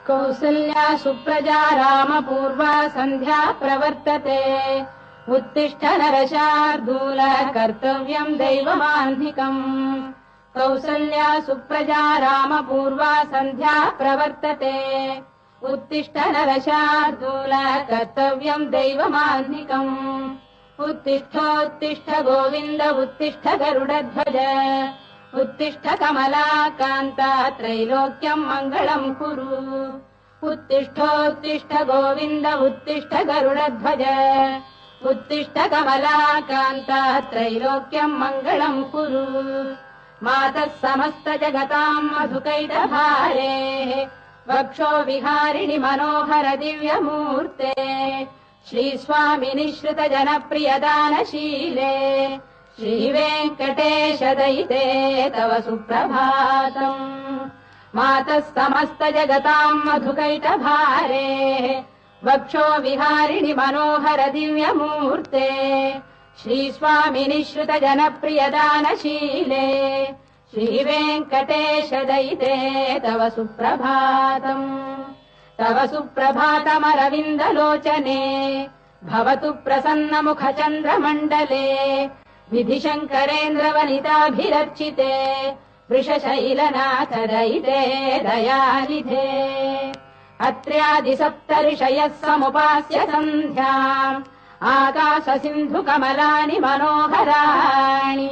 कौसल्या सुप्रजा रामपूर्वा सन्ध्या प्रवर्तते उत्तिष्ठ नरशार्दूल कर्तव्यम् दैवमाह्निकम् कौसल्या सुप्रजा रामपूर्वा सन्ध्या प्रवर्तते उत्तिष्ठ नरशार्दूल कर्तव्यम् दैवमाह्निकम् उत्तिष्ठोत्तिष्ठ गोविन्द उत्तिष्ठ गरुडध्वज उत्तिष्ठ कमलाकान्ता त्रैलोक्यम् मङ्गलम् कुरु उत्तिष्ठोत्तिष्ठ गोविन्द उत्तिष्ठ गरुडध्वज उत्तिष्ठ कमलाकान्ता त्रैलोक्यम् मङ्गलम् कुरु मातः समस्त जगताम् मधुकैटभारेः वक्षो विहारिणि मनोहर दिव्यमूर्ते श्रीस्वामिनि श्रुत जनप्रियदानशीले श्रीवेङ्कटेश दयिते तव सुप्रभातम् मातः समस्त जगताम् मधुकैटभारेः वक्षो विहारिणि मनोहर दिव्यमूर्ते श्रीस्वामिनि श्रुत जनप्रियदानशीले श्रीवेङ्कटेश दयिते तव सुप्रभातम् तव सुप्रभातमरविन्दलोचने भवतु प्रसन्नमुखचन्द्रमण्डले विधिशङ्करेन्द्रवनिताभिरर्चिते वृषशैलनाथ दयिते दयानिधे अत्र्यादिसप्तऋषयः समुपास्य सन्ध्याम् आकाश सिन्धु कमलानि मनोहराणि